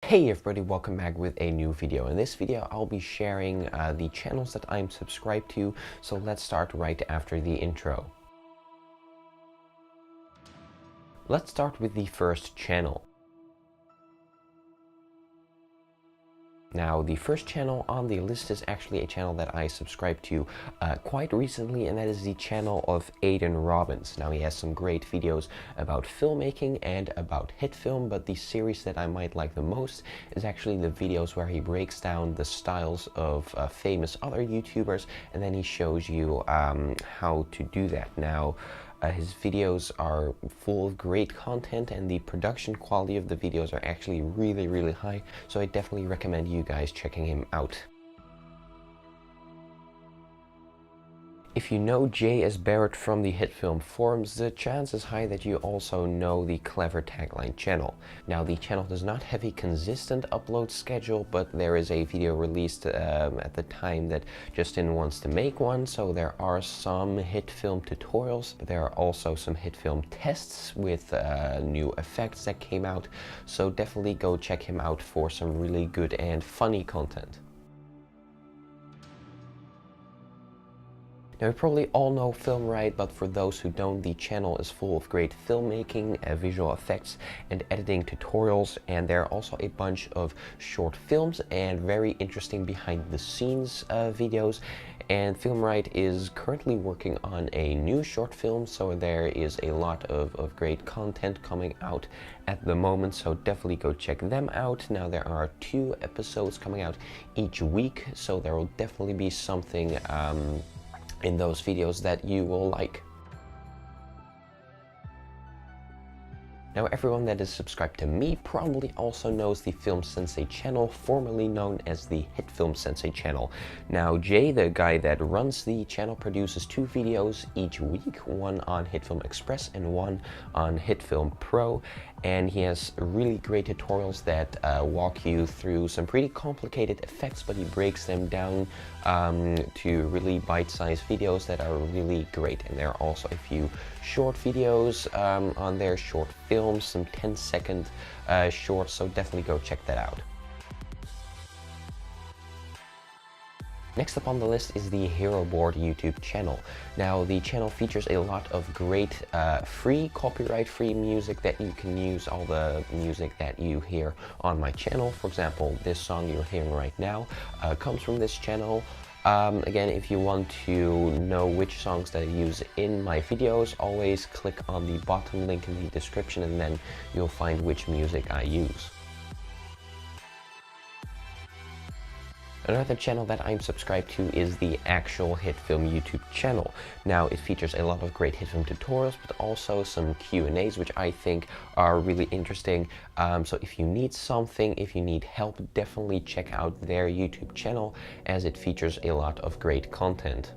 Hey everybody, welcome back with a new video. In this video I'll be sharing the channels that I'm subscribed to, so let's start right after the intro. Let's start with the first channel. Now, the first channel on the list is actually a channel that I subscribed to quite recently, and that is the channel of AIDIN ROBBINS. Now, he has some great videos about filmmaking and about Hitfilm, but the series that I might like the most is actually the videos where he breaks down the styles of famous other YouTubers, and then he shows you how to do that. Now, his videos are full of great content, and the production quality of the videos are actually really high, so I definitely recommend you guys checking him out. If you know J.S. Barrett from the Hitfilm forums, the chance is high that you also know the Clever Tagline channel. Now, the channel does not have a consistent upload schedule, but there is a video released at the time that Justin wants to make one, so there are some Hitfilm tutorials, but there are also some Hitfilm tests with new effects that came out, so definitely go check him out for some really good and funny content. Now, you probably all know Film, right? But for those who don't, the channel is full of great filmmaking, visual effects, and editing tutorials, and there are also a bunch of short films and very interesting behind-the-scenes videos. And Film Right is currently working on a new short film, so there is a lot of great content coming out at the moment, so definitely go check them out. Now, there are 2 episodes coming out each week, so there will definitely be something in those videos that you will like. Now, everyone that is subscribed to me probably also knows the Film Sensei channel, formerly known as the Hitfilm Sensei channel. Now, Jay, the guy that runs the channel, produces 2 videos each week, one on Hitfilm Express and one on Hitfilm Pro, and he has really great tutorials that walk you through some pretty complicated effects, but he breaks them down to really bite-sized videos that are really great. And there are also a few short videos on there, short films, some 10-second shorts, so definitely go check that out. Next up on the list is the HEROBOARD YouTube channel. Now, the channel features a lot of great free, copyright-free music that you can use. All the music that you hear on my channel, for example, this song you're hearing right now, comes from this channel. Again, if you want to know which songs that I use in my videos, always click on the bottom link in the description, and then you'll find which music I use. Another channel that I'm subscribed to is the actual Hitfilm YouTube channel. Now, it features a lot of great Hitfilm tutorials, but also some Q&As, which I think are really interesting. So if you need something, if you need help, definitely check out their YouTube channel, as it features a lot of great content.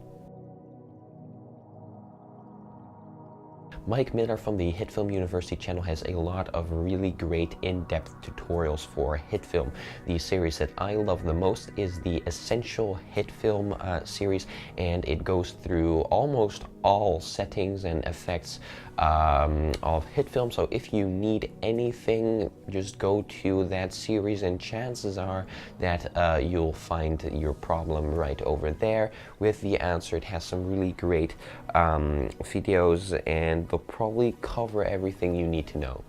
Mike Miller from the Hitfilm University channel has a lot of really great in-depth tutorials for Hitfilm. The series that I love the most is the Essential Hitfilm series, and it goes through almost all settings and effects of Hitfilm. So if you need anything, just go to that series, and chances are that you'll find your problem right over there with the answer. It has some really great videos, and they'll probably cover everything you need to know.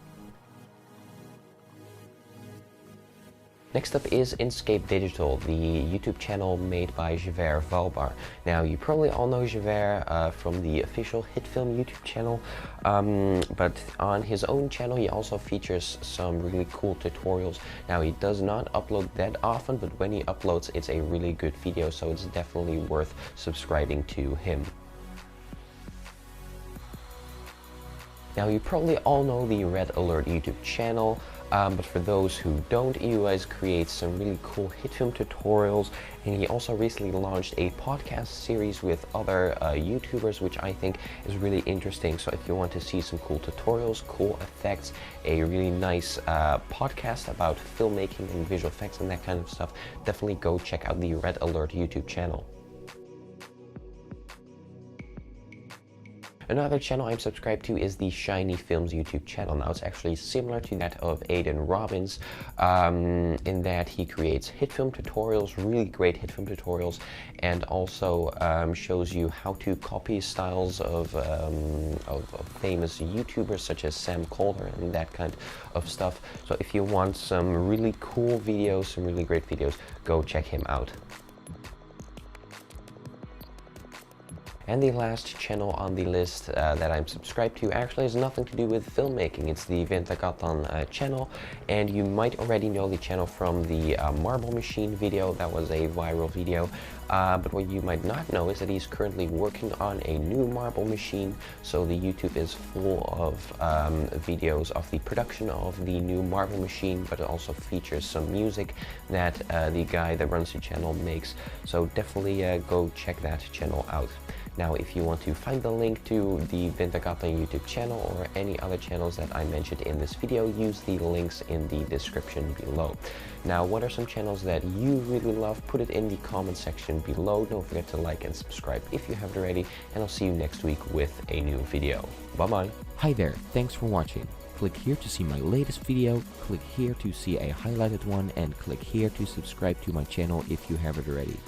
Next up is INSCAPE Digital, the YouTube channel made by Javert Valbar. Now, you probably all know Javert from the official Hitfilm YouTube channel, but on his own channel he also features some really cool tutorials. Now, he does not upload that often, but when he uploads, it's a really good video, so it's definitely worth subscribing to him. Now, you probably all know the Red Alert YouTube channel, but for those who don't, he always creates some really cool Hitfilm tutorials, and he also recently launched a podcast series with other YouTubers, which I think is really interesting. So if you want to see some cool tutorials, cool effects, a really nice podcast about filmmaking and visual effects and that kind of stuff, definitely go check out the Red Alert YouTube channel. Another channel I'm subscribed to is the Shiny Films YouTube channel. Now it's actually similar to that of AIDIN ROBBINS in that he creates Hitfilm tutorials, really great Hitfilm tutorials, and also shows you how to copy styles of famous YouTubers such as Sam Calder and that kind of stuff. So if you want some really cool videos, some really great videos, go check him out. And the last channel on the list that I'm subscribed to actually has nothing to do with filmmaking. It's the WINTERGATAN channel, and you might already know the channel from the marble machine video. That was a viral video. But what you might not know is that he's currently working on a new marble machine. So the YouTube is full of videos of the production of the new marble machine, but it also features some music that the guy that runs the channel makes. So definitely go check that channel out. Now, if you want to find the link to the WINTERGATAN YouTube channel or any other channels that I mentioned in this video, use the links in the description below. Now, what are some channels that you really love? Put it in the comment section below. Don't forget to like and subscribe if you haven't already, and I'll see you next week with a new video. Bye-bye. Hi there, thanks for watching. Click here to see my latest video, click here to see a highlighted one, and click here to subscribe to my channel if you haven't already.